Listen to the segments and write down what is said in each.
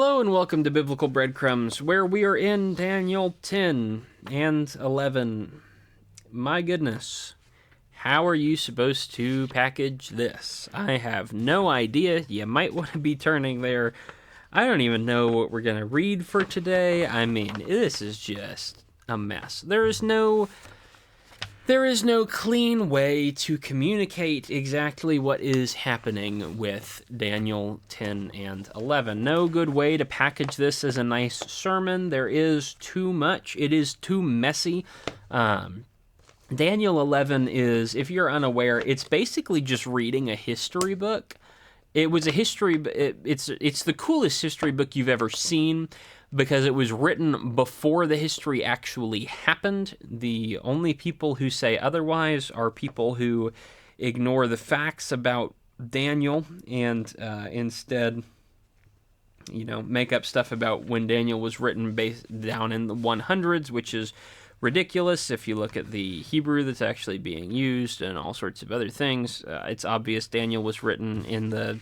Hello and welcome to Biblical Breadcrumbs, where we are in Daniel 10 and 11. My goodness, how are you supposed to package this? I have no idea. You might want to be turning there. I don't even know what we're going to read for today. I mean, this is just a mess. There is no clean way to communicate exactly what is happening with Daniel 10 and 11. No good way to package this as a nice sermon. There is too much. It is too messy. Daniel 11 is, if you're unaware, it's basically just reading a history book. It was a history. It's the coolest history book you've ever seen because it was written before the history actually happened. The only people who say otherwise are people who ignore the facts about Daniel and instead, make up stuff about when Daniel was written based down in the 100s, which is ridiculous. If you look at the Hebrew that's actually being used and all sorts of other things, it's obvious Daniel was written in the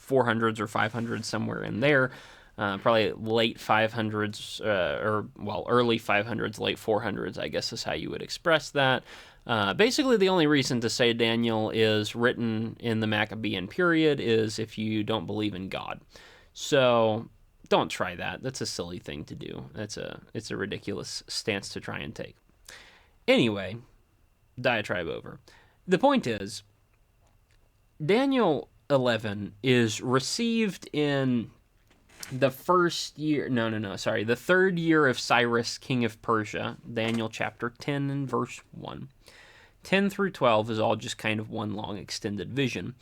400s or 500s, somewhere in there. Probably late 500s, early 500s, late 400s, I guess is how you would express that. Basically, the only reason to say Daniel is written in the Maccabean period is if you don't believe in God. So don't try that. That's a silly thing to do. It's a ridiculous stance to try and take. Anyway, diatribe over. The point is, Daniel 11 is received in the third year of Cyrus, king of Persia, Daniel chapter 10 and verse 1. 10 through 12 is all just kind of one long extended vision.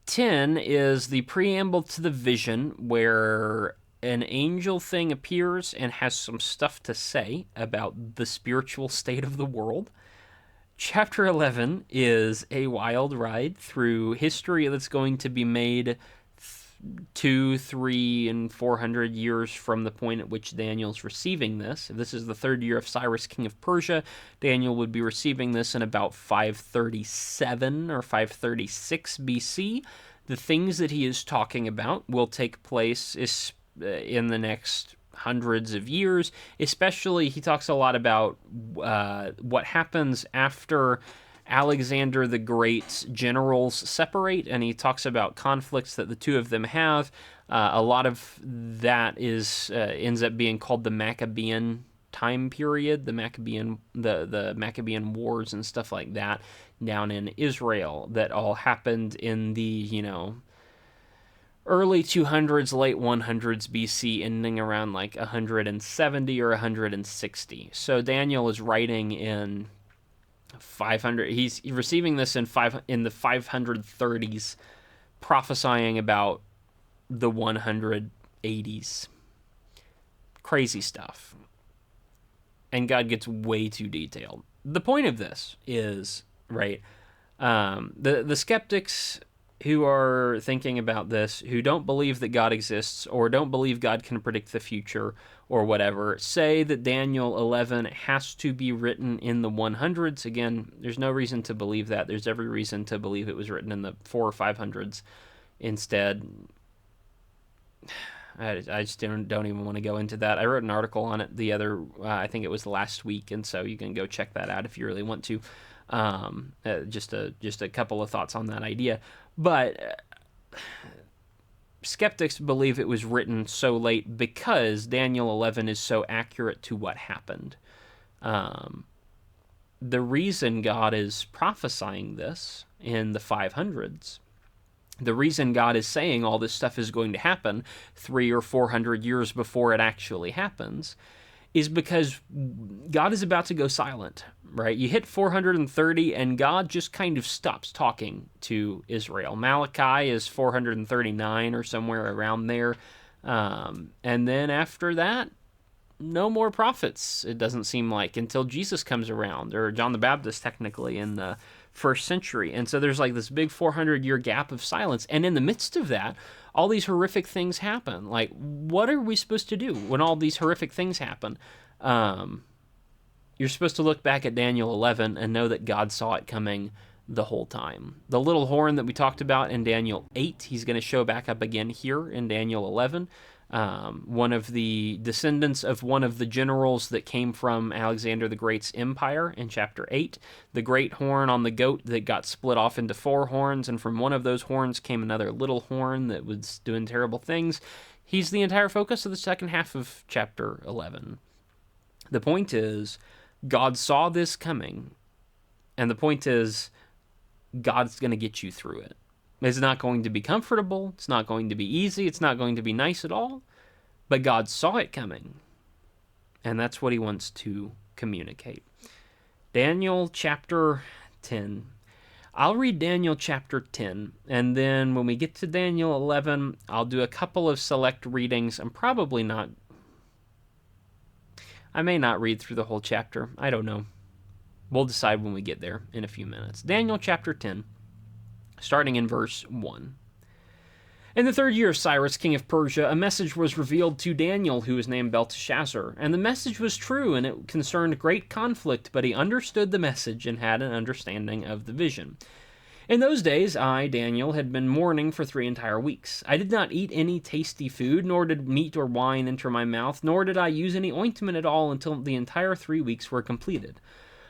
10 is the preamble to the vision where an angel thing appears and has some stuff to say about the spiritual state of the world. Chapter 11 is a wild ride through history that's going to be made 200, 300, and 400 years from the point at which Daniel's receiving this. If this is the third year of Cyrus, king of Persia, Daniel would be receiving this in about 537 or 536 BC. The things that he is talking about will take place in the next hundreds of years. Especially, he talks a lot about what happens after Alexander the Great's generals separate, and he talks about conflicts that the two of them have. A lot of that ends up being called the Maccabean time period, the Maccabean Wars and stuff like that down in Israel that all happened in the, early 200s, late 100s BC, ending around like 170 or 160. So Daniel is writing in 500. He's receiving this in the 530s, prophesying about the 180s. Crazy stuff. And God gets way too detailed. The point of this is, right, the skeptics who are thinking about this, who don't believe that God exists or don't believe God can predict the future or whatever, say that Daniel 11 has to be written in the 100s. Again, there's no reason to believe that. There's every reason to believe it was written in the 400s or 500s instead. I just don't even want to go into that. I wrote an article on it I think it was last week, and so you can go check that out if you really want to. Just a couple of thoughts on that idea. But skeptics believe it was written so late because Daniel 11 is so accurate to what happened. The reason God is prophesying this in the 500s, the reason God is saying all this stuff is going to happen 300 or 400 years before it actually happens, is because God is about to go silent, right? You hit 430 and God just kind of stops talking to Israel. Malachi is 439 or somewhere around there. And then after that, no more prophets, it doesn't seem like, until Jesus comes around, or John the Baptist technically in the first century. And so there's like this big 400-year gap of silence. And in the midst of that, all these horrific things happen. Like, what are we supposed to do when all these horrific things happen? You're supposed to look back at Daniel 11 and know that God saw it coming the whole time. The little horn that we talked about in Daniel 8, he's going to show back up again here in Daniel 11. one of the descendants of one of the generals that came from Alexander the Great's empire in chapter 8. The great horn on the goat that got split off into 4 horns, and from one of those horns came another little horn that was doing terrible things. He's the entire focus of the second half of chapter 11. The point is, God saw this coming, and the point is, God's going to get you through it. It's not going to be comfortable. It's not going to be easy. It's not going to be nice at all. But God saw it coming. And that's what he wants to communicate. Daniel chapter 10. I'll read Daniel chapter 10. And then when we get to Daniel 11, I'll do a couple of select readings. I may not read through the whole chapter. I don't know. We'll decide when we get there in a few minutes. Daniel chapter 10. Starting in verse 1. In the 3rd year of Cyrus, king of Persia, a message was revealed to Daniel, who was named Belteshazzar. And the message was true, and it concerned great conflict, but he understood the message and had an understanding of the vision. In those days, I, Daniel, had been mourning for 3 entire weeks. I did not eat any tasty food, nor did meat or wine enter my mouth, nor did I use any ointment at all until the entire 3 weeks were completed.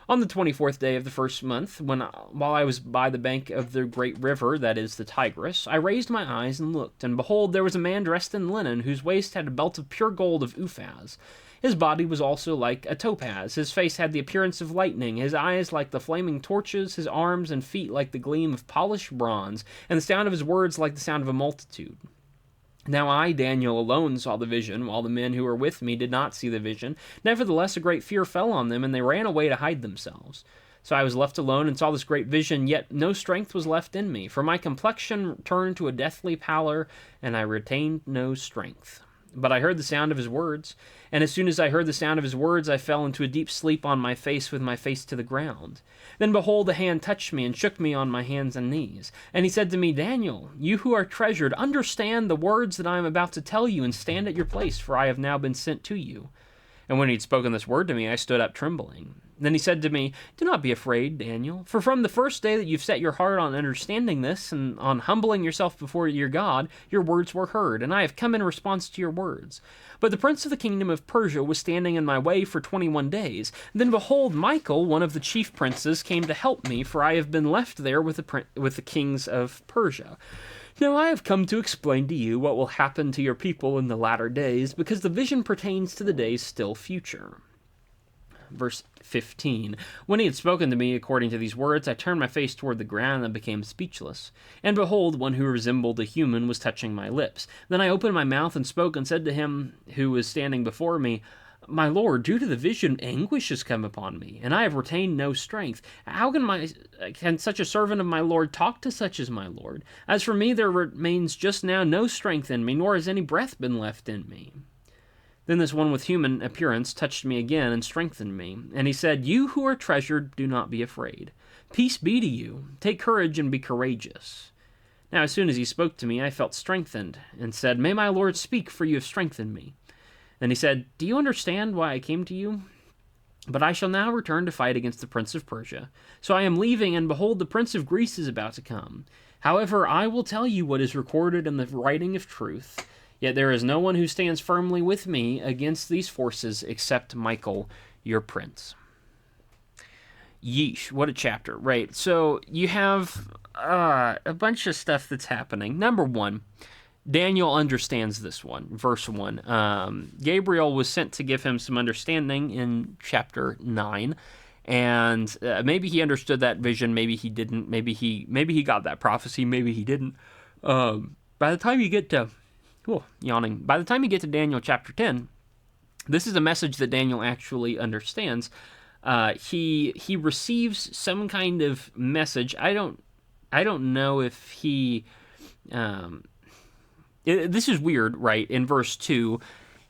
On the 24th day of the 1st month, while I was by the bank of the great river, that is the Tigris, I raised my eyes and looked, and behold, there was a man dressed in linen, whose waist had a belt of pure gold of Uphaz. His body was also like a topaz, his face had the appearance of lightning, his eyes like the flaming torches, his arms and feet like the gleam of polished bronze, and the sound of his words like the sound of a multitude. Now I, Daniel, alone saw the vision, while the men who were with me did not see the vision. Nevertheless, a great fear fell on them, and they ran away to hide themselves. So I was left alone and saw this great vision, yet no strength was left in me, for my complexion turned to a deathly pallor, and I retained no strength. But I heard the sound of his words, and as soon as I heard the sound of his words, I fell into a deep sleep on my face with my face to the ground. Then behold, a hand touched me and shook me on my hands and knees. And he said to me, Daniel, you who are treasured, understand the words that I am about to tell you, and stand at your place, for I have now been sent to you. And when he had spoken this word to me, I stood up trembling. Then he said to me, do not be afraid, Daniel, for from the first day that you've set your heart on understanding this, and on humbling yourself before your God, your words were heard, and I have come in response to your words. But the prince of the kingdom of Persia was standing in my way for 21 days. Then behold, Michael, one of the chief princes, came to help me, for I have been left there with the kings of Persia. Now I have come to explain to you what will happen to your people in the latter days, because the vision pertains to the days still future. Verse 15. When he had spoken to me according to these words, I turned my face toward the ground and became speechless. And behold, one who resembled a human was touching my lips. Then I opened my mouth and spoke and said to him who was standing before me, My Lord, due to the vision, anguish has come upon me, and I have retained no strength. How can such a servant of my Lord talk to such as my Lord? As for me, there remains just now no strength in me, nor has any breath been left in me. Then this one with human appearance touched me again and strengthened me. And he said, You who are treasured, do not be afraid. Peace be to you. Take courage and be courageous. Now as soon as he spoke to me, I felt strengthened, and said, May my Lord speak, for you have strengthened me. Then he said, Do you understand why I came to you? But I shall now return to fight against the prince of Persia. So I am leaving, and behold, the prince of Greece is about to come. However, I will tell you what is recorded in the writing of truth. Yet there is no one who stands firmly with me against these forces except Michael, your prince. Yeesh, what a chapter, right? So you have a bunch of stuff that's happening. Number one, Daniel understands this one, verse 1. Gabriel was sent to give him some understanding in chapter 9. And maybe he understood that vision, maybe he didn't, maybe he got that prophecy, maybe he didn't. By the time you get to yawning. By the time you get to Daniel chapter 10, this is a message that Daniel actually understands. He receives some kind of message. I don't know if he. This is weird, right? In verse 2,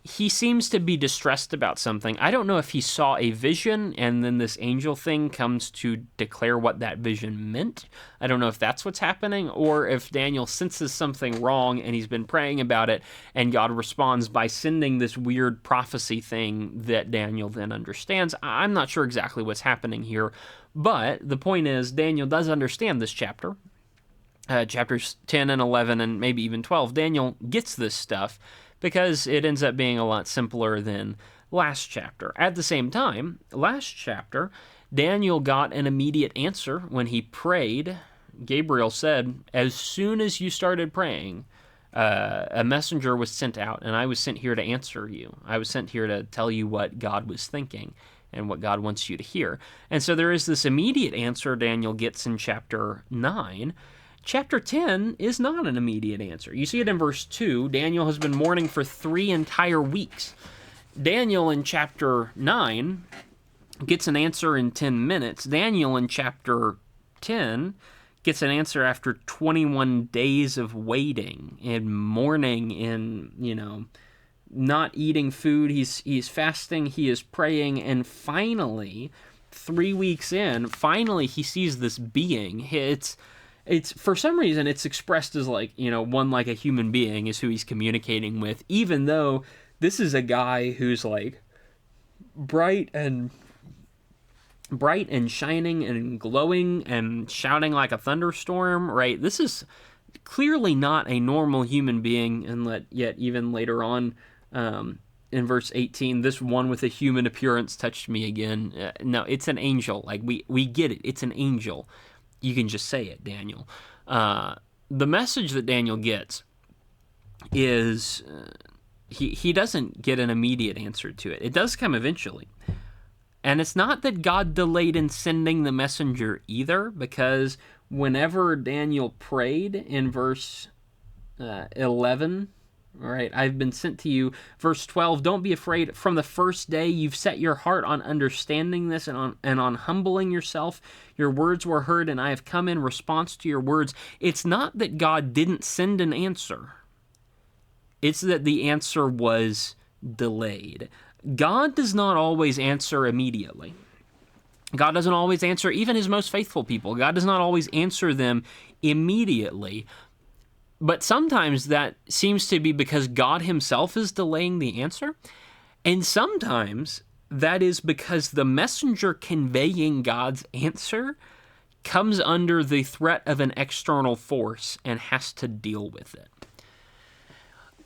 he seems to be distressed about something. I don't know if he saw a vision and then this angel thing comes to declare what that vision meant. I don't know if that's what's happening, or if Daniel senses something wrong and he's been praying about it, and God responds by sending this weird prophecy thing that Daniel then understands. I'm not sure exactly what's happening here, but the point is Daniel does understand this chapter. Chapters 10 and 11 and maybe even 12, Daniel gets this stuff because it ends up being a lot simpler than last chapter. At the same time, last chapter, Daniel got an immediate answer when he prayed. Gabriel said, as soon as you started praying, a messenger was sent out, and I was sent here to answer you. I was sent here to tell you what God was thinking and what God wants you to hear. And so there is this immediate answer Daniel gets in chapter 9. Chapter 10 is not an immediate answer. You see it in verse 2. Daniel has been mourning for 3 entire weeks. Daniel in chapter 9 gets an answer in 10 minutes. Daniel in chapter 10 gets an answer after 21 days of waiting and mourning and, not eating food. He's fasting, he is praying, and finally, 3 weeks in, finally he sees this being. It's for some reason it's expressed as one like a human being is who he's communicating with, even though this is a guy who's bright and shining and glowing and shouting like a thunderstorm, right? This is clearly not a normal human being, and yet even later on in verse 18, this one with a human appearance touched me again. No, it's an angel. We get it. It's an angel. You can just say it, Daniel. The message that Daniel gets is he doesn't get an immediate answer to it. It does come eventually. And it's not that God delayed in sending the messenger either, because whenever Daniel prayed in verse 11, all right, I've been sent to you. Verse 12, don't be afraid. From the first day you've set your heart on understanding this and on humbling yourself. Your words were heard, and I have come in response to your words. It's not that God didn't send an answer. It's that the answer was delayed. God does not always answer immediately. God doesn't always answer even his most faithful people. God does not always answer them immediately. But sometimes that seems to be because God himself is delaying the answer. And sometimes that is because the messenger conveying God's answer comes under the threat of an external force and has to deal with it.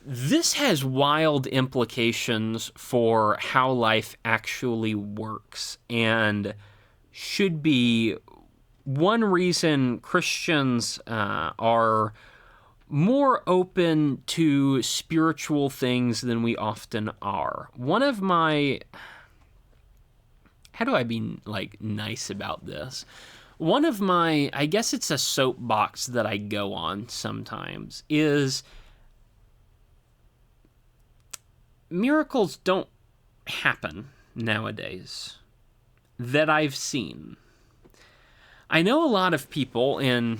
This has wild implications for how life actually works, and should be one reason Christians are more open to spiritual things than we often are. One of my... How do I be, nice about this? One of my... I guess it's a soapbox that I go on sometimes, is miracles don't happen nowadays that I've seen. I know a lot of people in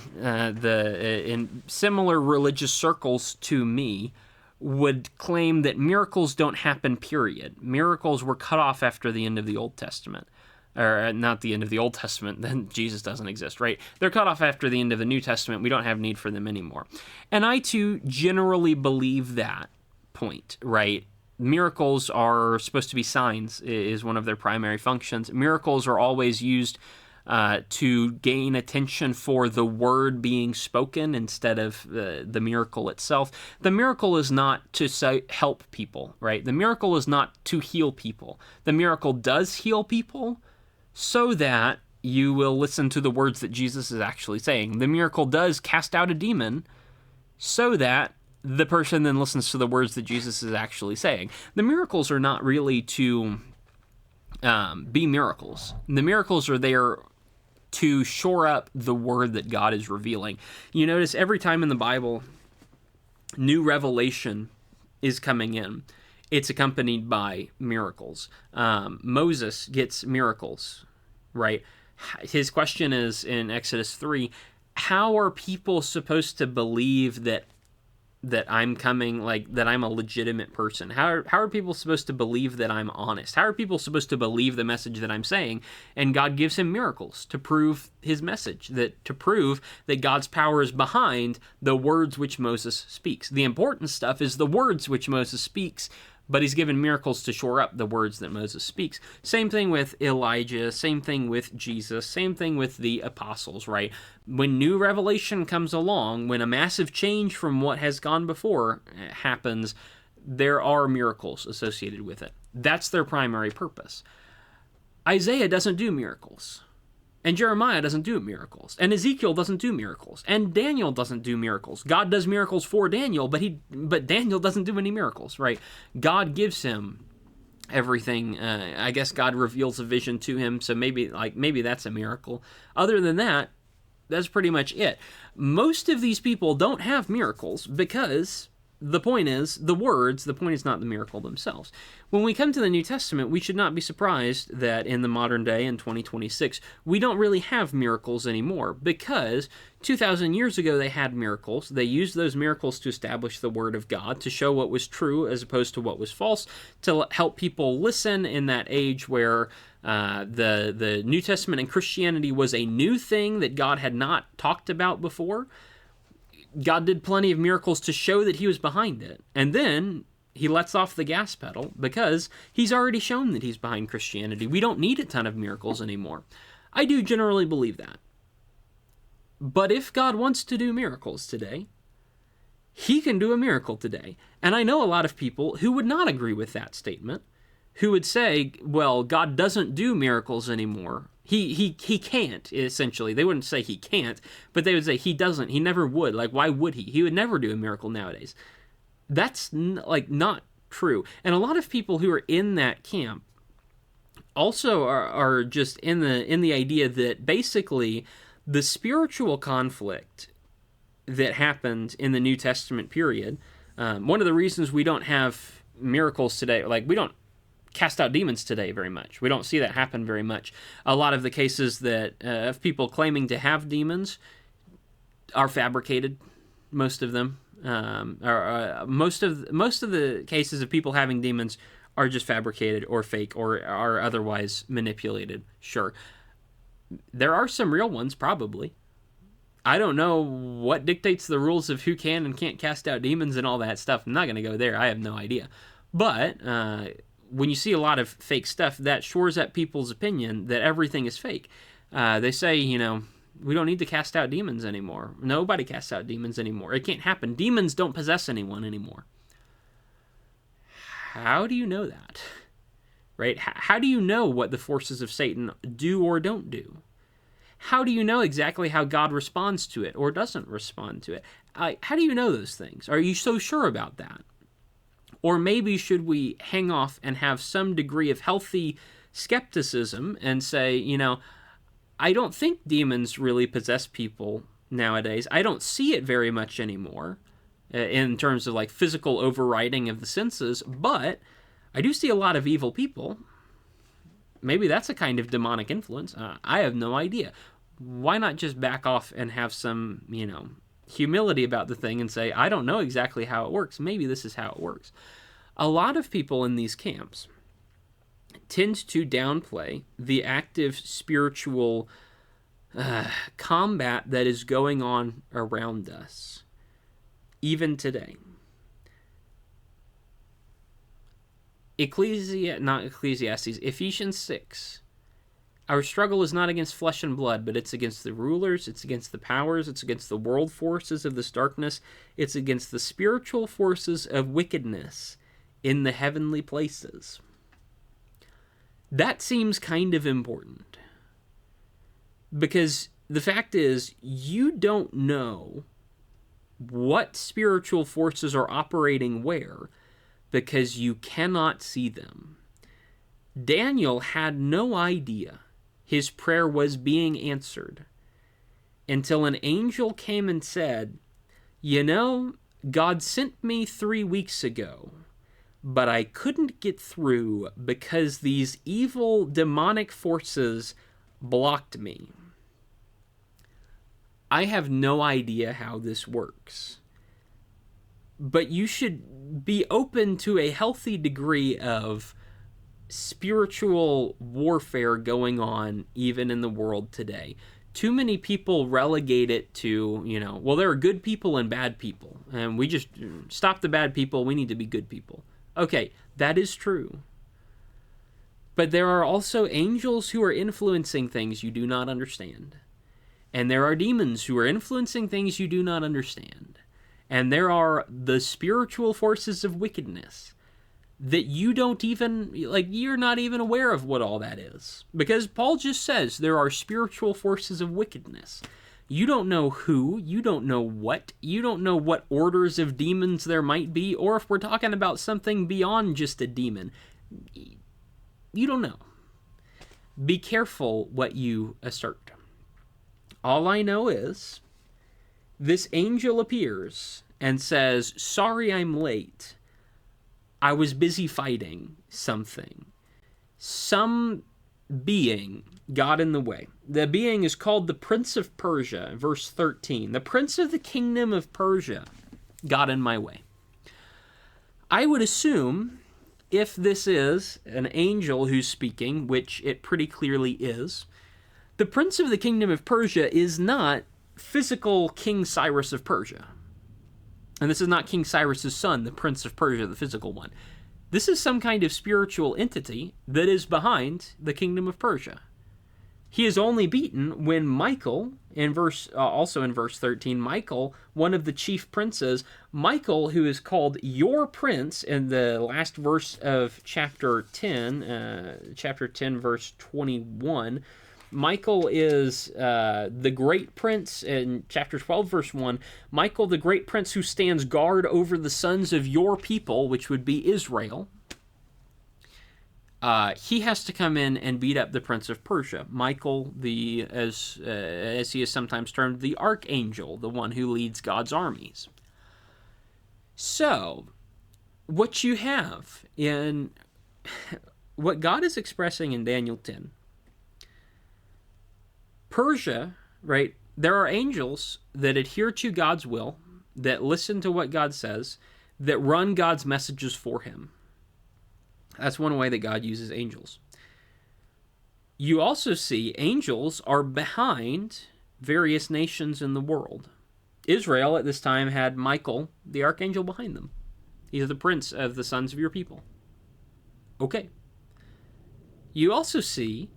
similar religious circles to me would claim that miracles don't happen, period. Miracles were cut off after the end of the Old Testament. Or not the end of the Old Testament, then Jesus doesn't exist, right? They're cut off after the end of the New Testament. We don't have need for them anymore. And I, too, generally believe that point, right? Miracles are supposed to be signs, is one of their primary functions. Miracles are always used to gain attention for the word being spoken instead of the miracle itself. The miracle is not to help people, right? The miracle is not to heal people. The miracle does heal people so that you will listen to the words that Jesus is actually saying. The miracle does cast out a demon so that the person then listens to the words that Jesus is actually saying. The miracles are not really to be miracles. The miracles are there to shore up the word that God is revealing. You notice every time in the Bible, new revelation is coming in. It's accompanied by miracles. Moses gets miracles, right? His question is in Exodus 3, how are people supposed to believe that I'm coming, that I'm a legitimate person? How are people supposed to believe that I'm honest? How are people supposed to believe the message that I'm saying? And God gives him miracles to prove his message, to prove that God's power is behind the words which Moses speaks. The important stuff is the words which Moses speaks, but he's given miracles to shore up the words that Moses speaks. Same thing with Elijah, same thing with Jesus, same thing with the apostles, right? When new revelation comes along, when a massive change from what has gone before happens, there are miracles associated with it. That's their primary purpose. Isaiah doesn't do miracles. And Jeremiah doesn't do miracles. And Ezekiel doesn't do miracles. And Daniel doesn't do miracles. God does miracles for Daniel, but Daniel doesn't do any miracles, right? God gives him everything. I guess God reveals a vision to him, so maybe that's a miracle. Other than that, that's pretty much it. Most of these people don't have miracles because the point is the words, the point is not the miracle themselves. When we come to the New Testament, we should not be surprised that in the modern day, in 2026, we don't really have miracles anymore, because 2,000 years ago they had miracles. They used those miracles to establish the Word of God, to show what was true as opposed to what was false, to help people listen in that age where the New Testament and Christianity was a new thing that God had not talked about before. God did plenty of miracles to show that he was behind it. And then he lets off the gas pedal because he's already shown that he's behind Christianity. We don't need a ton of miracles anymore. I do generally believe that. But if God wants to do miracles today, he can do a miracle today. And I know a lot of people who would not agree with that statement, who would say, well, God doesn't do miracles anymore. He can't, essentially. They wouldn't say he can't, but they would say he doesn't. He never would. Like, why would he? He would never do a miracle nowadays. That's, not true. And a lot of people who are in that camp also are just in the idea that basically the spiritual conflict that happened in the New Testament period, one of the reasons we don't have miracles today, like we don't cast out demons today very much. We don't see that happen very much. A lot of the cases that of people claiming to have demons are fabricated. Most of them, most of the cases of people having demons are just fabricated or fake or are otherwise manipulated. Sure, there are some real ones, probably. I don't know what dictates the rules of who can and can't cast out demons and all that stuff. I'm not going to go there. I have no idea. But when you see a lot of fake stuff, that shores up people's opinion that everything is fake. They say, we don't need to cast out demons anymore. Nobody casts out demons anymore. It can't happen. Demons don't possess anyone anymore. How do you know that? Right? How do you know what the forces of Satan do or don't do? How do you know exactly how God responds to it or doesn't respond to it? How do you know those things? Are you so sure about that? Or maybe should we hang off and have some degree of healthy skepticism and say, I don't think demons really possess people nowadays. I don't see it very much anymore in terms of like physical overriding of the senses, but I do see a lot of evil people. Maybe that's a kind of demonic influence. I have no idea. Why not just back off and have some, humility about the thing and say, I don't know exactly how it works. Maybe this is how it works. A lot of people in these camps tend to downplay the active spiritual combat that is going on around us, even today. Ephesians 6. Our struggle is not against flesh and blood, but it's against the rulers, it's against the powers, it's against the world forces of this darkness, it's against the spiritual forces of wickedness in the heavenly places. That seems kind of important. Because the fact is, you don't know what spiritual forces are operating where, because you cannot see them. Daniel had no idea his prayer was being answered until an angel came and said, God sent me 3 weeks ago, but I couldn't get through because these evil demonic forces blocked me. I have no idea how this works, but you should be open to a healthy degree of spiritual warfare going on even in the world today. Too many people relegate it to, there are good people and bad people, and we just stop the bad people, we need to be good people. Okay, that is true. But there are also angels who are influencing things you do not understand. And there are demons who are influencing things you do not understand. And there are the spiritual forces of wickedness that you don't even, like, you're not even aware of what all that is. Because Paul just says there are spiritual forces of wickedness. You don't know who, you don't know what, you don't know what orders of demons there might be, or if we're talking about something beyond just a demon. You don't know. Be careful what you assert. All I know is this angel appears and says, "Sorry I'm late. I was busy fighting something." Some being got in the way. The being is called the Prince of Persia, verse 13. The Prince of the Kingdom of Persia got in my way. I would assume, if this is an angel who's speaking, which it pretty clearly is, the Prince of the Kingdom of Persia is not physical King Cyrus of Persia. And this is not King Cyrus's son, the Prince of Persia, the physical one. This is some kind of spiritual entity that is behind the Kingdom of Persia. He is only beaten when Michael, also in verse 13, Michael, one of the chief princes, Michael, who is called your prince in the last verse of chapter 10, verse 21, Michael is the great prince in chapter 12, verse 1. Michael, the great prince who stands guard over the sons of your people, which would be Israel. He has to come in and beat up the Prince of Persia. Michael, as he is sometimes termed, the archangel, the one who leads God's armies. So, what you have in what God is expressing in Daniel 10, Persia, right? There are angels that adhere to God's will, that listen to what God says, that run God's messages for him. That's one way that God uses angels. You also see angels are behind various nations in the world. Israel at this time had Michael, the archangel, behind them. He's the prince of the sons of your people. Okay. You also see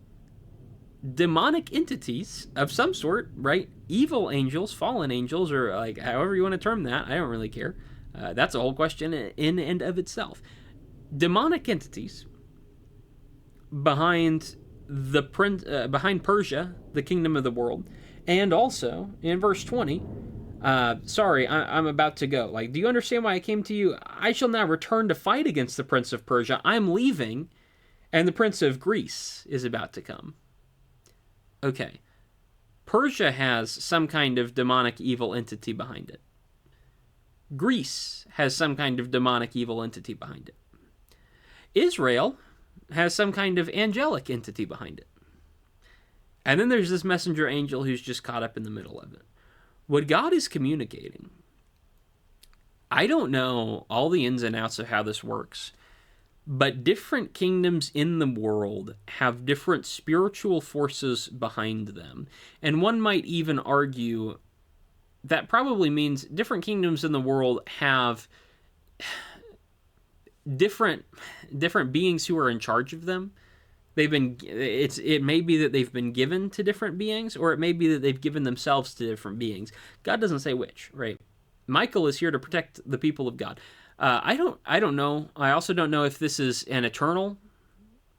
demonic entities of some sort, right? Evil angels, fallen angels, or like however you want to term that. I don't really care. That's a whole question in and of itself. Demonic entities behind behind Persia, the kingdom of the world, and also in verse 20. Sorry, I'm about to go. Like, do you understand why I came to you? I shall now return to fight against the prince of Persia. I'm leaving, and the prince of Greece is about to come. Okay. Persia has some kind of demonic evil entity behind it. Greece has some kind of demonic evil entity behind it. Israel has some kind of angelic entity behind it. And then there's this messenger angel who's just caught up in the middle of it. What God is communicating, I don't know all the ins and outs of how this works, but different kingdoms in the world have different spiritual forces behind them. And one might even argue that probably means different kingdoms in the world have different beings who are in charge of them. It may be that they've been given to different beings, or it may be that they've given themselves to different beings. God doesn't say which, right? Michael is here to protect the people of God. I don't know. I also don't know if this is an eternal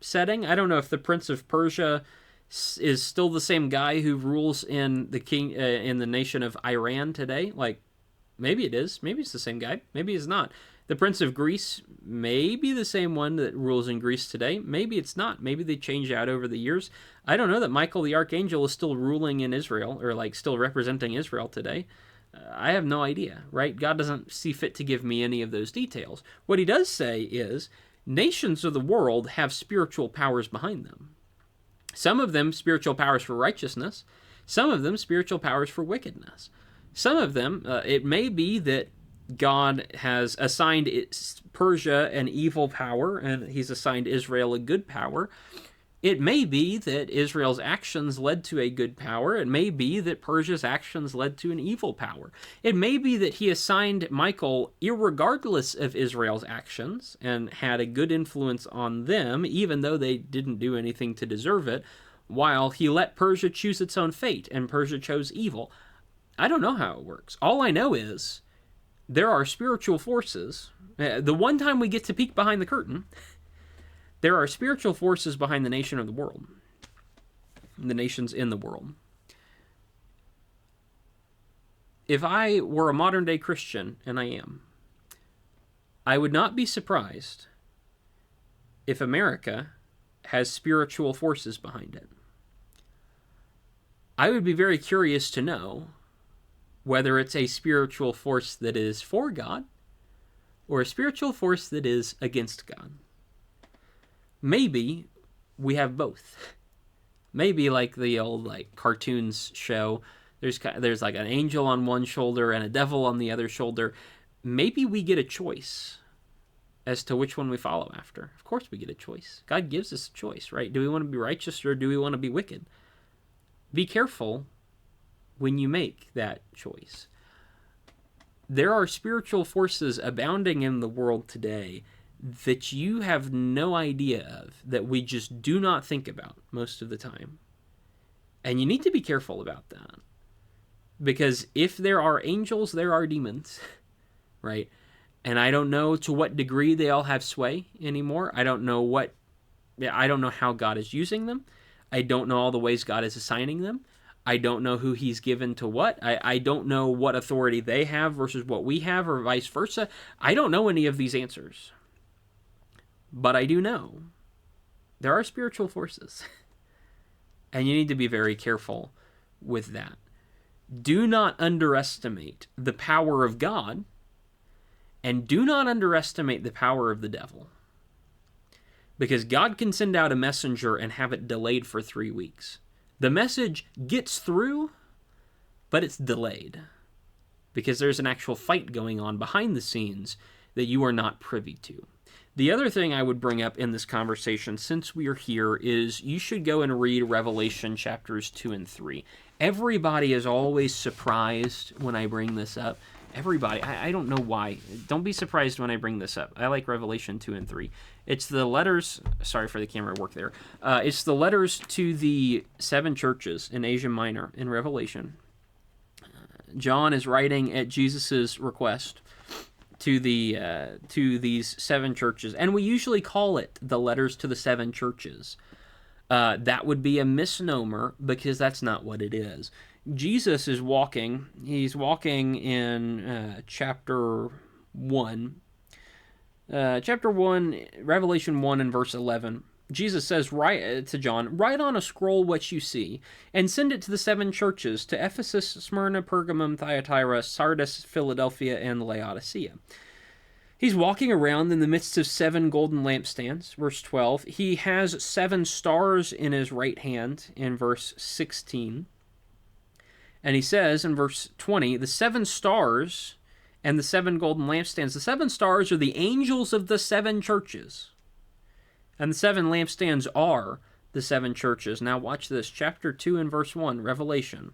setting. I don't know if the Prince of Persia is still the same guy who rules in the nation of Iran today. Like, maybe it is. Maybe it's the same guy. Maybe it's not. The Prince of Greece may be the same one that rules in Greece today. Maybe it's not. Maybe they changed out over the years. I don't know that Michael the Archangel is still ruling in Israel, or like still representing Israel today. I have no idea, right? God doesn't see fit to give me any of those details. What he does say is, nations of the world have spiritual powers behind them. Some of them spiritual powers for righteousness. Some of them spiritual powers for wickedness. Some of them, it may be that God has assigned Persia an evil power, and he's assigned Israel a good power. It may be that Israel's actions led to a good power. It may be that Persia's actions led to an evil power. It may be that he assigned Michael irregardless of Israel's actions and had a good influence on them, even though they didn't do anything to deserve it, while he let Persia choose its own fate, and Persia chose evil. I don't know how it works. All I know is there are spiritual forces. The one time we get to peek behind the curtain, there are spiritual forces behind the nation of the world, the nations in the world. If I were a modern day Christian, and I am, I would not be surprised if America has spiritual forces behind it. I would be very curious to know whether it's a spiritual force that is for God or a spiritual force that is against God. Maybe we have both. Maybe like the old cartoons show, there's like an angel on one shoulder and a devil on the other shoulder. Maybe we get a choice as to which one we follow after. Of course we get a choice. God gives us a choice, right? Do we want to be righteous or do we want to be wicked? Be careful when you make that choice. There are spiritual forces abounding in the world today that you have no idea of, that we just do not think about most of the time. And you need to be careful about that. Because if there are angels, there are demons, right? And I don't know to what degree they all have sway anymore. I don't know how God is using them. I don't know all the ways God is assigning them. I don't know who he's given to what. I don't know what authority they have versus what we have, or vice versa. I don't know any of these answers. But I do know there are spiritual forces. And you need to be very careful with that. Do not underestimate the power of God, and do not underestimate the power of the devil. Because God can send out a messenger and have it delayed for 3 weeks. The message gets through, but it's delayed. Because there's an actual fight going on behind the scenes that you are not privy to. The other thing I would bring up in this conversation, since we are here, is you should go and read Revelation chapters 2 and 3. Everybody is always surprised when I bring this up. Everybody. I don't know why. Don't be surprised when I bring this up. I like Revelation 2 and 3. It's the letters... Sorry for the camera work there. It's the letters to the 7 churches in Asia Minor in Revelation. John is writing at Jesus' request to these 7 churches. And we usually call it the letters to the 7 churches. That would be a misnomer, because that's not what it is. Jesus is walking. He's walking in chapter 1. Chapter 1, Revelation 1 and verse 11. Jesus says to John, "Write on a scroll what you see, and send it to the 7 churches, to Ephesus, Smyrna, Pergamum, Thyatira, Sardis, Philadelphia, and Laodicea." He's walking around in the midst of 7 golden lampstands, verse 12. He has 7 stars in his right hand, in verse 16. And he says in verse 20, the 7 stars and the 7 golden lampstands. The 7 stars are the angels of the 7 churches. And the 7 lampstands are the 7 churches. Now watch this. Chapter 2 and verse 1, Revelation.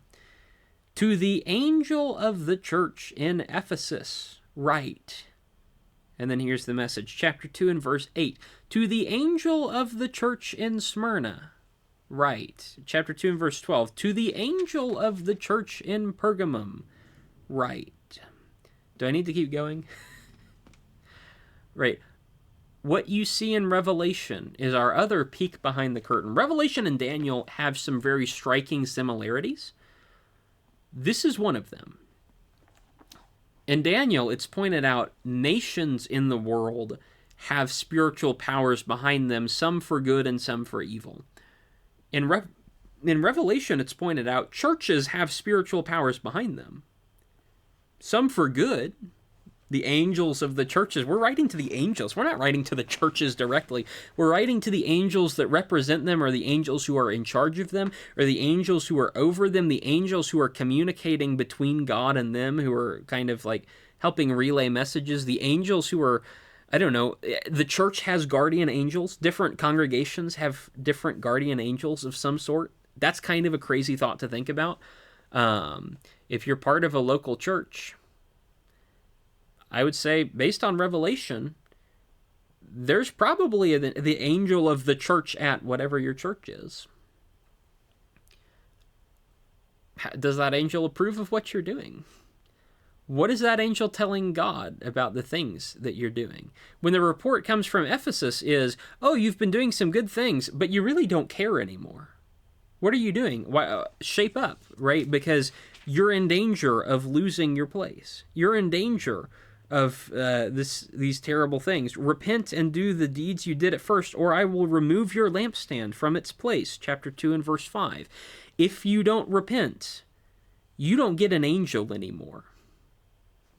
"To the angel of the church in Ephesus write." And then here's the message. Chapter 2 and verse 8. "To the angel of the church in Smyrna write." Chapter 2 and verse 12. "To the angel of the church in Pergamum write." Do I need to keep going? Right. What you see in Revelation is our other peek behind the curtain. Revelation and Daniel have some very striking similarities. This is one of them. In Daniel, it's pointed out nations in the world have spiritual powers behind them, some for good and some for evil. In Revelation, it's pointed out churches have spiritual powers behind them. Some for good. The angels of the churches. We're writing to the angels. We're not writing to the churches directly. We're writing to the angels that represent them, or the angels who are in charge of them, or the angels who are over them, the angels who are communicating between God and them, who are kind of like helping relay messages, the angels who are, I don't know, the church has guardian angels. Different congregations have different guardian angels of some sort. That's kind of a crazy thought to think about. If you're part of a local church, I would say, based on Revelation, there's probably the angel of the church at whatever your church is. Does that angel approve of what you're doing? What is that angel telling God about the things that you're doing? When the report comes from Ephesus is, oh, you've been doing some good things, but you really don't care anymore. What are you doing? Why, shape up, right? Because you're in danger of losing your place. You're in danger of these terrible things. Repent and do the deeds you did at first, or I will remove your lampstand from its place. Chapter 2 and verse 5. If you don't repent, you don't get an angel anymore.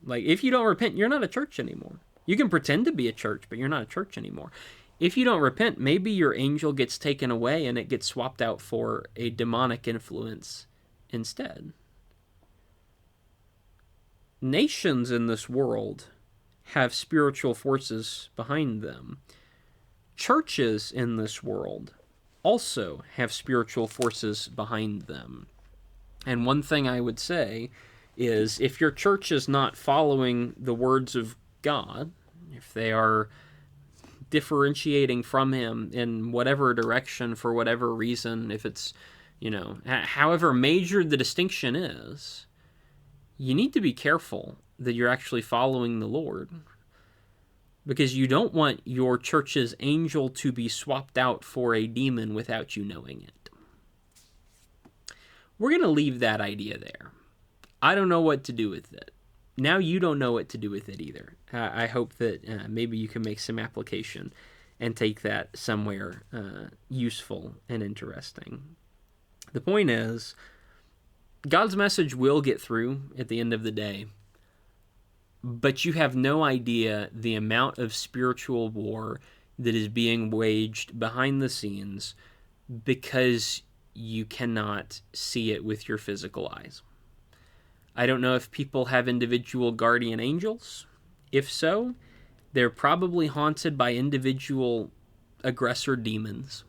Like, if you don't repent, you're not a church anymore. You can pretend to be a church, but you're not a church anymore. If you don't repent, maybe your angel gets taken away and it gets swapped out for a demonic influence instead. Nations in this world have spiritual forces behind them. Churches in this world also have spiritual forces behind them. And one thing I would say is, if your church is not following the words of God, if they are differentiating from him in whatever direction for whatever reason, if it's, however major the distinction is, you need to be careful that you're actually following the Lord, because you don't want your church's angel to be swapped out for a demon without you knowing it. We're going to leave that idea there. I don't know what to do with it. Now you don't know what to do with it either. I hope that maybe you can make some application and take that somewhere useful and interesting. The point is, God's message will get through at the end of the day, but you have no idea the amount of spiritual war that is being waged behind the scenes because you cannot see it with your physical eyes. I don't know if people have individual guardian angels. If so, they're probably haunted by individual aggressor demons.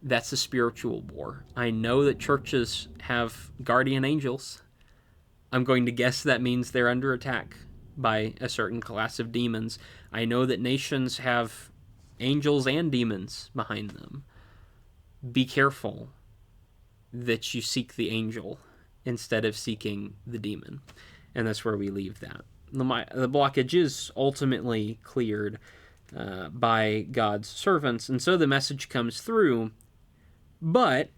That's a spiritual war. I know that churches have guardian angels. I'm going to guess that means they're under attack by a certain class of demons. I know that nations have angels and demons behind them. Be careful that you seek the angel instead of seeking the demon. And that's where we leave that. The blockage is ultimately cleared by God's servants, and so the message comes through, but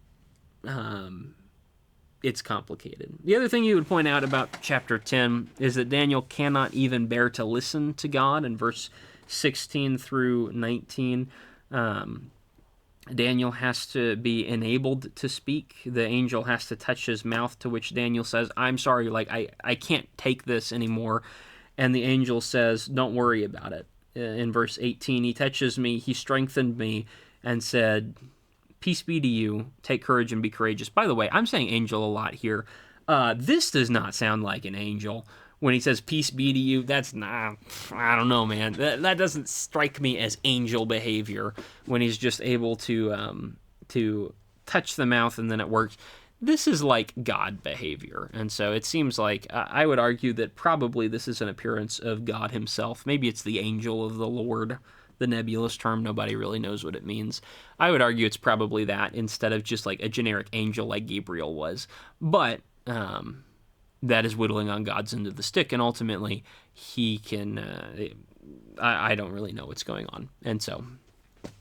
it's complicated. The other thing you would point out about chapter 10 is that Daniel cannot even bear to listen to God in verse 16 through 19. Daniel has to be enabled to speak. The angel has to touch his mouth, to which Daniel says, I'm sorry, I can't take this anymore. And the angel says, don't worry about it. In verse 18, he touches me, he strengthened me, and said, peace be to you, take courage and be courageous. By the way, I'm saying angel a lot here. This does not sound like an angel. When he says, peace be to you, that's not, I don't know, man. That doesn't strike me as angel behavior when he's just able to touch the mouth and then it works. This is like God behavior. And so it seems like, I would argue that probably this is an appearance of God himself. Maybe it's the angel of the Lord, the nebulous term. Nobody really knows what it means. I would argue it's probably that instead of just like a generic angel like Gabriel was. But, that is whittling on God's end of the stick, and ultimately he can, I don't really know what's going on. And so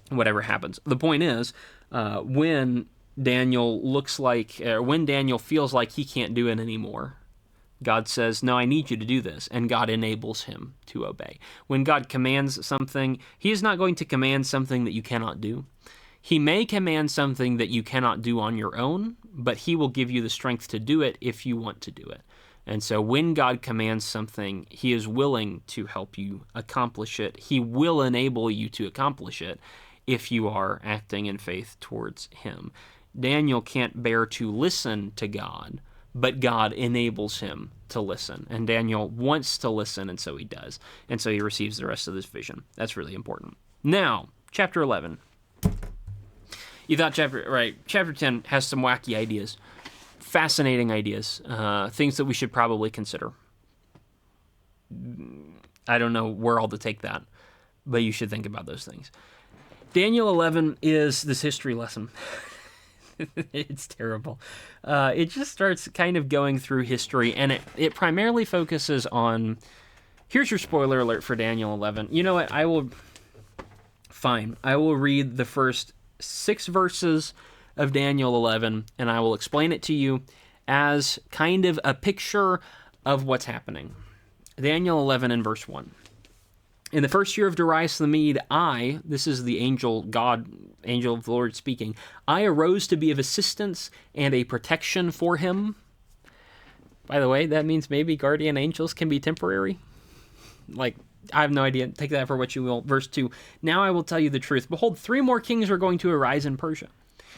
whatever happens. The point is, when Daniel when Daniel feels like he can't do it anymore, God says, no, I need you to do this, and God enables him to obey. When God commands something, he is not going to command something that you cannot do. He may command something that you cannot do on your own, but he will give you the strength to do it if you want to do it. And so when God commands something, he is willing to help you accomplish it. He will enable you to accomplish it if you are acting in faith towards him. Daniel can't bear to listen to God, but God enables him to listen. And Daniel wants to listen, and so he does. And so he receives the rest of this vision. That's really important. Now, chapter 11. You thought chapter 10 has some wacky ideas, fascinating ideas, things that we should probably consider. I don't know where all to take that, but you should think about those things. Daniel 11 is this history lesson. It's terrible. It just starts kind of going through history, and it primarily focuses on. Here's your spoiler alert for Daniel 11. You know what? Fine. I will read the first 6 verses of Daniel 11, and I will explain it to you as kind of a picture of what's happening. Daniel 11 and verse 1. In the first year of Darius the Mede, this is the angel of the Lord speaking, I arose to be of assistance and a protection for him. By the way, that means maybe guardian angels can be temporary. Like, I have no idea. Take that for what you will. Verse 2, now I will tell you the truth. Behold, 3 more kings are going to arise in Persia.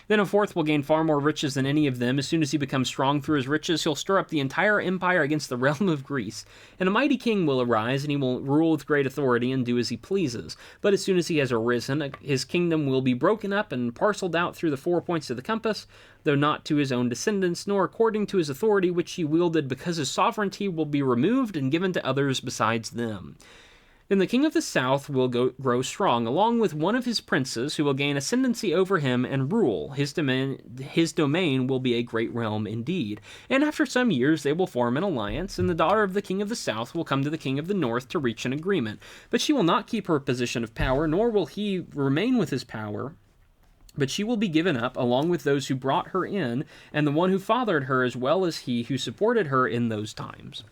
Then a fourth will gain far more riches than any of them. As soon as he becomes strong through his riches, he'll stir up the entire empire against the realm of Greece. And a mighty king will arise, and he will rule with great authority and do as he pleases. But as soon as he has arisen, his kingdom will be broken up and parceled out through the 4 points of the compass, though not to his own descendants, nor according to his authority which he wielded, because his sovereignty will be removed and given to others besides them. Then the king of the south will grow strong, along with one of his princes, who will gain ascendancy over him and rule. His domain will be a great realm indeed. And after some years they will form an alliance, and the daughter of the king of the south will come to the king of the north to reach an agreement. But she will not keep her position of power, nor will he remain with his power. But she will be given up, along with those who brought her in, and the one who fathered her, as well as he who supported her in those times.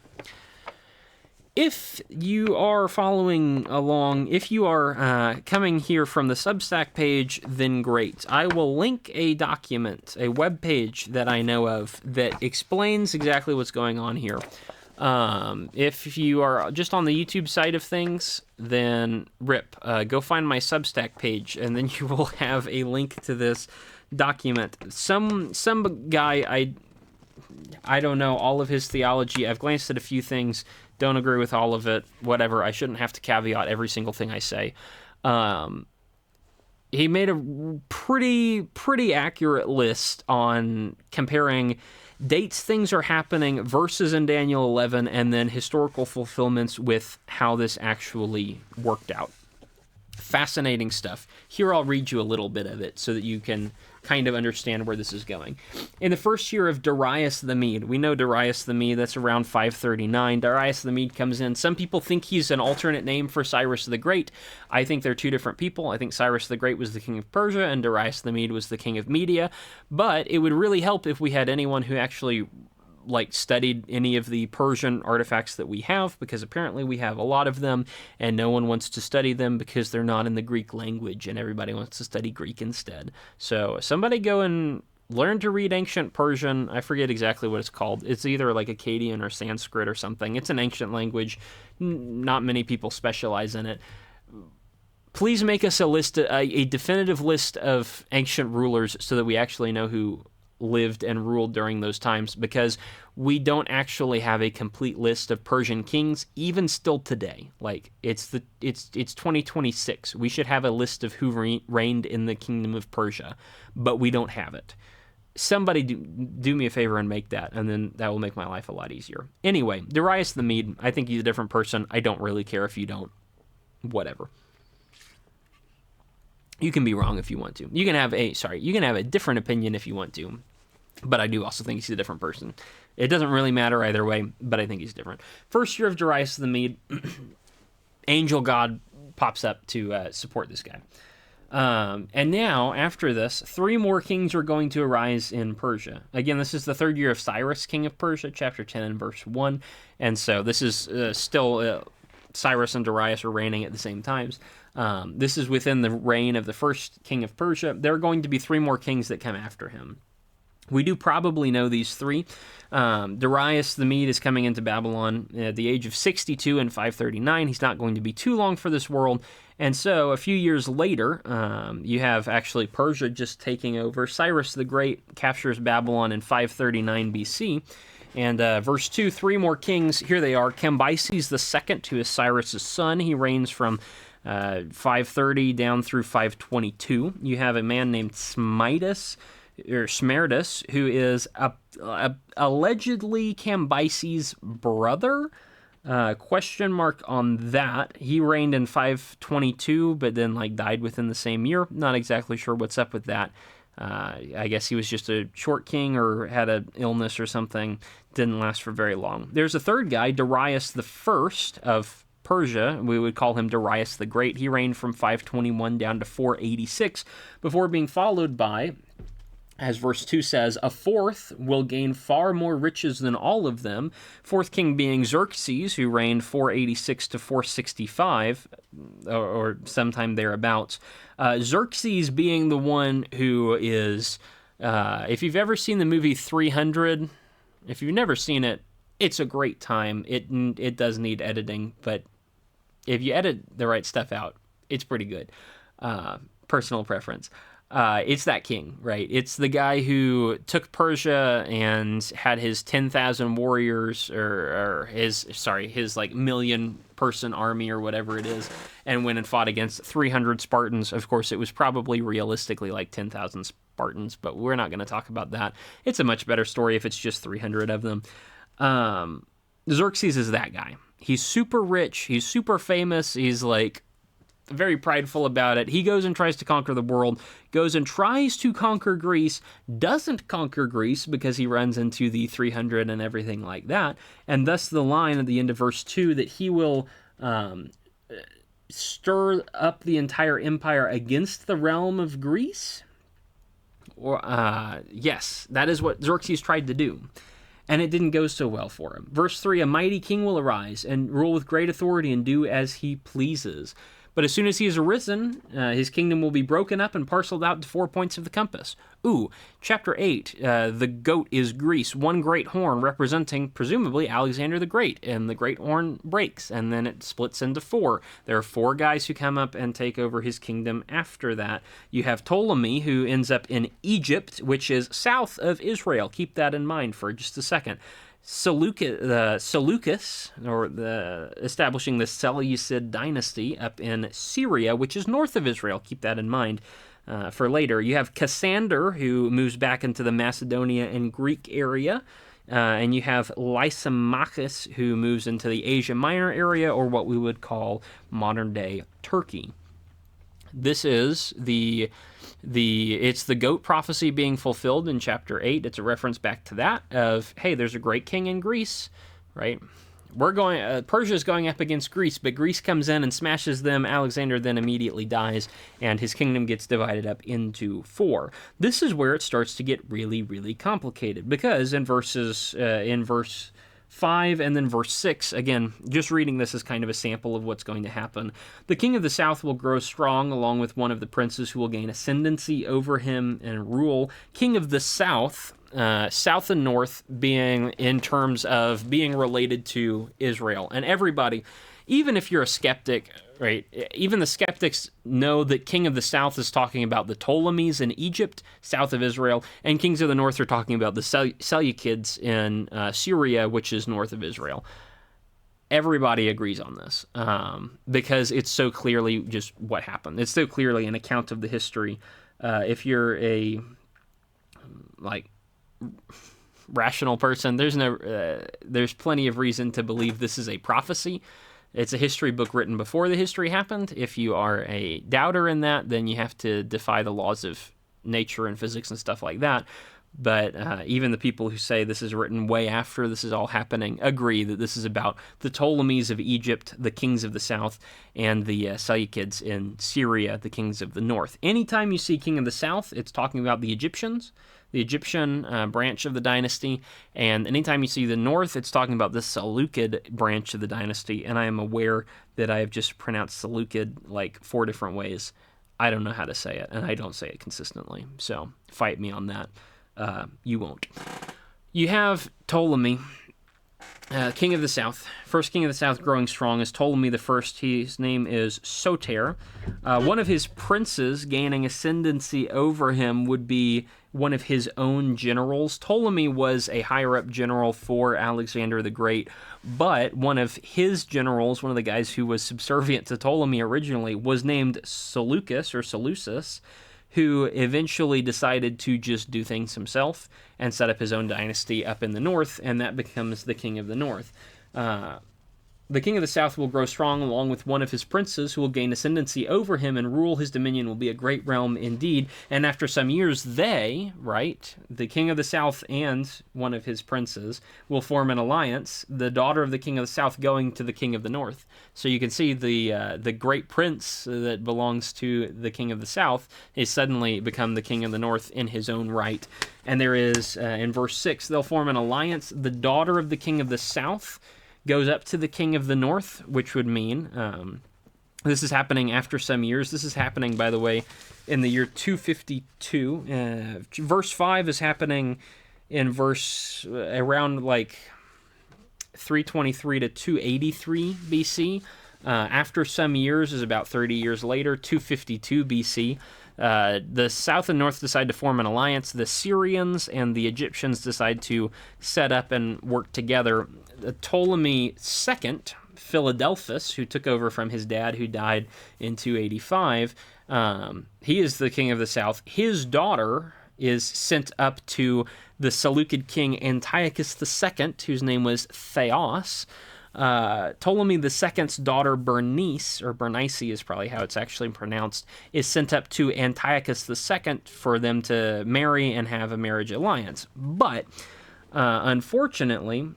If you are following along, if you are coming here from the Substack page, then great. I will link a document, a web page that I know of that explains exactly what's going on here. If you are just on the YouTube side of things, then go find my Substack page, and then you will have a link to this document. Some guy, I don't know all of his theology. I've glanced at a few things. Don't agree with all of it, whatever. I shouldn't have to caveat every single thing I say. He made a pretty accurate list on comparing dates things are happening, verses in Daniel 11, and then historical fulfillments with how this actually worked out. Fascinating stuff. Here I'll read you a little bit of it so that you can kind of understand where this is going. In the first year of Darius the Mede, we know Darius the Mede, that's around 539. Darius the Mede comes in. Some people think he's an alternate name for Cyrus the Great. I think they're 2 different people. I think Cyrus the Great was the king of Persia and Darius the Mede was the king of Media. But it would really help if we had anyone who actually studied any of the Persian artifacts that we have, because apparently we have a lot of them, and no one wants to study them because they're not in the Greek language, and everybody wants to study Greek instead. So somebody go and learn to read ancient Persian. I forget exactly what it's called. It's either like Akkadian or Sanskrit or something. It's an ancient language. Not many people specialize in it. Please make us a definitive list of ancient rulers so that we actually know who lived and ruled during those times, because we don't actually have a complete list of Persian kings even still today. It's 2026. We should have a list of who reigned in the kingdom of Persia, but we don't have it. Somebody do me a favor and make that, and then that will make my life a lot easier. Anyway, Darius the Mede, I think he's a different person. I don't really care if you don't. Whatever. You can be wrong if you want to. You can have a different opinion if you want to. But I do also think he's a different person. It doesn't really matter either way, but I think he's different. First year of Darius the Mede, angel god pops up to support this guy. And now, after this, 3 more kings are going to arise in Persia. Again, this is the 3rd year of Cyrus, king of Persia, chapter 10 and verse 1. And so this is still Cyrus and Darius are reigning at the same times. This is within the reign of the first king of Persia. There are going to be 3 more kings that come after him. We do probably know these 3. Darius the Mede is coming into Babylon at the age of 62 in 539. He's not going to be too long for this world. And so a few years later, you have actually Persia just taking over. Cyrus the Great captures Babylon in 539 BC. And verse 2, 3 more kings. Here they are. Cambyses II, who is Cyrus' son. He reigns from 530 down through 522. You have a man named Smerdis, who is allegedly Cambyses' brother. Question mark on that. He reigned in 522, but then died within the same year. Not exactly sure what's up with that. I guess he was just a short king or had an illness or something. Didn't last for very long. There's a third guy, Darius the First of Persia. We would call him Darius the Great. He reigned from 521 down to 486 before being followed by, as verse 2 says, a fourth will gain far more riches than all of them. Fourth king being Xerxes, who reigned 486 to 465, or sometime thereabouts. Xerxes being the one who is, if you've ever seen the movie 300, if you've never seen it, it's a great time. It does need editing, but if you edit the right stuff out, it's pretty good. Personal preference. It's that king, right? It's the guy who took Persia and had his 10,000 warriors, or his like million-person army or whatever it is, and went and fought against 300 Spartans. Of course, it was probably realistically like 10,000 Spartans, but we're not going to talk about that. It's a much better story if it's just 300 of them. Xerxes is that guy. He's super rich. He's super famous. He's like very prideful about it. He goes and tries to conquer the world, goes and tries to conquer Greece, doesn't conquer Greece because he runs into the 300 and everything like that, and thus the line at the end of verse 2 that he will stir up the entire empire against the realm of Greece. Or yes, that is what Xerxes tried to do. And it didn't go so well for him. Verse 3, a mighty king will arise and rule with great authority and do as he pleases. But as soon as he has arisen, his kingdom will be broken up and parceled out to 4 points of the compass. Chapter 8, the goat is Greece, one great horn representing, presumably, Alexander the Great. And the great horn breaks, and then it splits into 4. There are 4 guys who come up and take over his kingdom after that. You have Ptolemy, who ends up in Egypt, which is south of Israel. Keep that in mind for just a second. Seleucus, or establishing the Seleucid dynasty up in Syria, which is north of Israel. Keep that in mind for later. You have Cassander, who moves back into the Macedonia and Greek area. And you have Lysimachus, who moves into the Asia Minor area, or what we would call modern-day Turkey. This is it's the goat prophecy being fulfilled in chapter 8. It's a reference back to that of, hey, there's a great king in Greece, right? Persia's going up against Greece, but Greece comes in and smashes them. Alexander then immediately dies, and his kingdom gets divided up into 4. This is where it starts to get really, really complicated, because in verse 5 and then verse 6, again, just reading this is kind of a sample of what's going to happen. The king of the south will grow strong, along with one of the princes who will gain ascendancy over him and rule. King of the south, south and north being in terms of being related to Israel. And everybody, even if you're a skeptic, right, even the skeptics know that King of the South is talking about the Ptolemies in Egypt, south of Israel, and Kings of the North are talking about the Seleucids in Syria, which is north of Israel. Everybody agrees on this because it's so clearly just what happened. It's so clearly an account of the history. If you're a rational person, there's plenty of reason to believe this is a prophecy. It's a history book written before the history happened. If you are a doubter in that, then you have to defy the laws of nature and physics and stuff like that. But even the people who say this is written way after this is all happening agree that this is about the Ptolemies of Egypt, the kings of the south, and the Seleucids in Syria, the kings of the north. Anytime you see king of the south, it's talking about the Egyptians, the Egyptian branch of the dynasty, and anytime you see the north, it's talking about the Seleucid branch of the dynasty, and I am aware that I have just pronounced Seleucid like 4 different ways. I don't know how to say it, and I don't say it consistently, so fight me on that. You won't. You have Ptolemy, king of the south. First king of the south growing strong is Ptolemy the First. His name is Soter. One of his princes gaining ascendancy over him would be one of his own generals. Ptolemy was a higher-up general for Alexander the Great, but one of his generals, one of the guys who was subservient to Ptolemy originally, was named Seleucus, or Seleucus, who eventually decided to just do things himself and set up his own dynasty up in the north, and that becomes the king of the north. The king of the south will grow strong along with one of his princes who will gain ascendancy over him and rule. His dominion will be a great realm indeed. And after some years, they, right, the king of the south and one of his princes, will form an alliance, the daughter of the king of the south going to the king of the north. So you can see the great prince that belongs to the king of the south is suddenly become the king of the north in his own right. And there is, in verse 6, they'll form an alliance. The daughter of the king of the south goes up to the king of the north, which would mean this is happening after some years. This is happening, by the way, in the year 252. Verse 5 is happening in around like 323 to 283 BC. After some years is about 30 years later, 252 BC. The south and north decide to form an alliance. The Syrians and the Egyptians decide to set up and work together. Ptolemy II, Philadelphus, who took over from his dad, who died in 285, he is the king of the south. His daughter is sent up to the Seleucid king Antiochus II, whose name was Theos. Ptolemy II's daughter Bernice, or Bernice is probably how it's actually pronounced, is sent up to Antiochus II for them to marry and have a marriage alliance. But, unfortunately,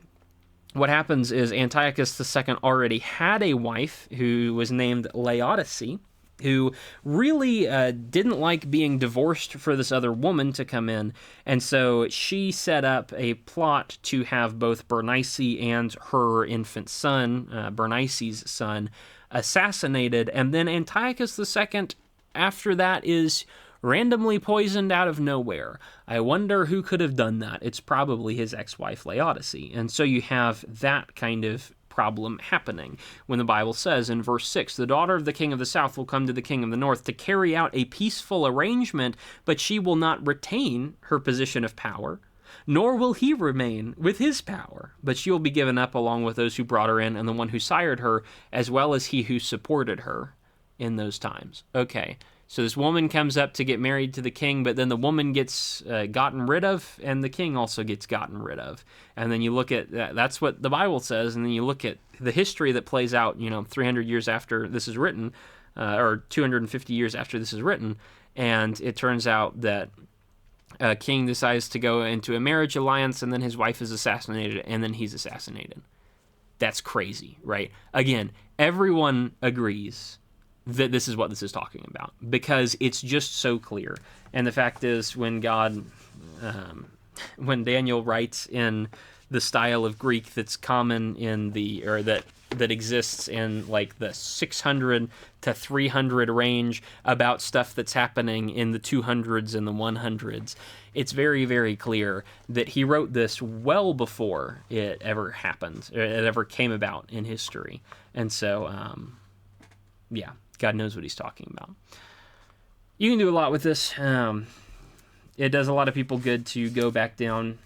what happens is Antiochus II already had a wife who was named Laodice, who really didn't like being divorced for this other woman to come in, and so she set up a plot to have both Bernice and her infant son, Bernice's son, assassinated, and then Antiochus II, after that, is randomly poisoned out of nowhere. I wonder who could have done that. It's probably his ex-wife Laodice, and so you have that kind of problem happening when the Bible says in verse 6, the daughter of the king of the south will come to the king of the north to carry out a peaceful arrangement, but she will not retain her position of power, nor will he remain with his power, but she will be given up along with those who brought her in and the one who sired her, as well as he who supported her in those times. Okay, so this woman comes up to get married to the king, but then the woman gets gotten rid of, and the king also gets gotten rid of. And then you look at that's what the Bible says, and then you look at the history that plays out, 300 years after this is written, or 250 years after this is written, and it turns out that a king decides to go into a marriage alliance, and then his wife is assassinated, and then he's assassinated. That's crazy, right? Again, everyone agrees that this is what this is talking about, because it's just so clear. And the fact is, when Daniel writes in the style of Greek that's common in that exists in like the 600 to 300 range about stuff that's happening in the 200s and the 100s, it's very, very clear that he wrote this well before it ever happened, or it ever came about in history. And so, yeah, God knows what he's talking about. You can do a lot with this. It does a lot of people good to go back down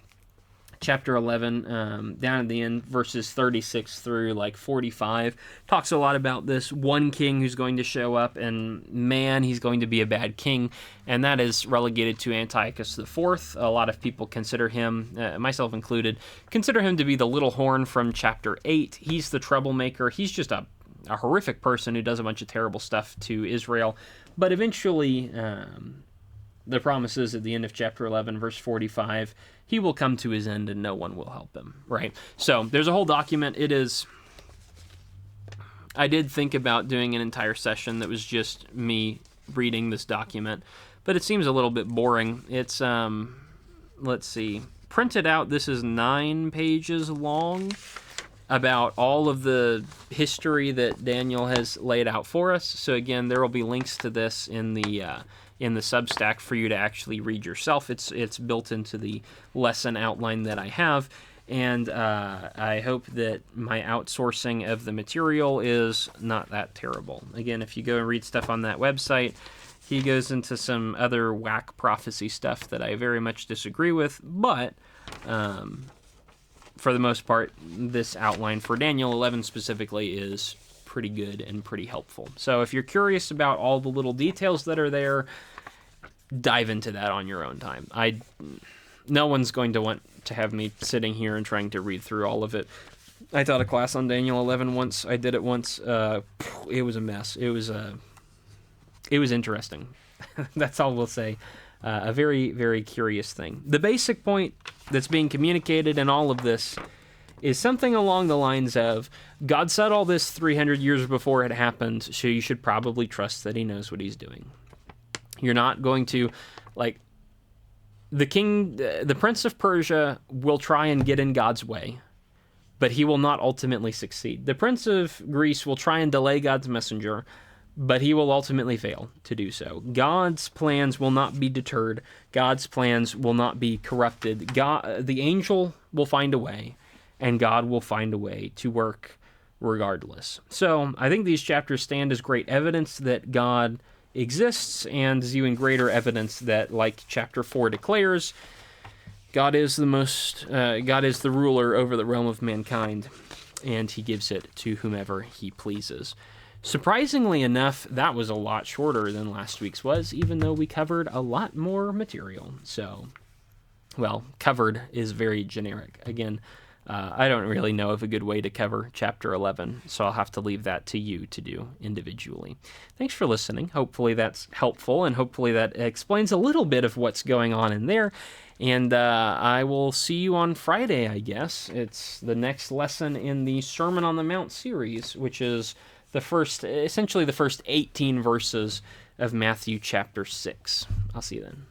chapter 11, down at the end, verses 36 through like 45. Talks a lot about this one king who's going to show up, and man, he's going to be a bad king, and that is relegated to Antiochus IV. A lot of people consider him, myself included, consider him to be the little horn from chapter 8. He's the troublemaker. He's just a horrific person who does a bunch of terrible stuff to Israel. But eventually, the promise is at the end of chapter 11, verse 45, he will come to his end and no one will help him, right? So there's a whole document. I did think about doing an entire session that was just me reading this document, but it seems a little bit boring. It's, let's see, printed out, this is 9 pages long, about all of the history that Daniel has laid out for us. So again, there will be links to this in the Substack for you to actually read yourself. It's built into the lesson outline that I have, and I hope that my outsourcing of the material is not that terrible. Again, if you go and read stuff on that website, he goes into some other whack prophecy stuff that I very much disagree with, but for the most part, this outline for Daniel 11 specifically is pretty good and pretty helpful. So if you're curious about all the little details that are there, dive into that on your own time. No one's going to want to have me sitting here and trying to read through all of it. I taught a class on Daniel 11 once. I did it once. It was a mess. It was interesting. That's all we'll say. A very, very curious thing. The basic point that's being communicated in all of this is something along the lines of, God said all this 300 years before it happened, so you should probably trust that he knows what he's doing. You're not going to, like, the Prince of Persia will try and get in God's way, but he will not ultimately succeed. The Prince of Greece will try and delay God's messenger, but he will ultimately fail to do so. God's plans will not be deterred. God's plans will not be corrupted. The angel will find a way, and God will find a way to work regardless. So I think these chapters stand as great evidence that God exists, and as even greater evidence that, like chapter 4 declares, God is the ruler over the realm of mankind, and he gives it to whomever he pleases. Surprisingly enough, that was a lot shorter than last week's was, even though we covered a lot more material. So, well, covered is very generic. Again, I don't really know of a good way to cover chapter 11, so I'll have to leave that to you to do individually. Thanks for listening. Hopefully that's helpful, and hopefully that explains a little bit of what's going on in there. And I will see you on Friday, I guess. It's the next lesson in the Sermon on the Mount series, which is essentially the first 18 verses of Matthew chapter 6. I'll see you then.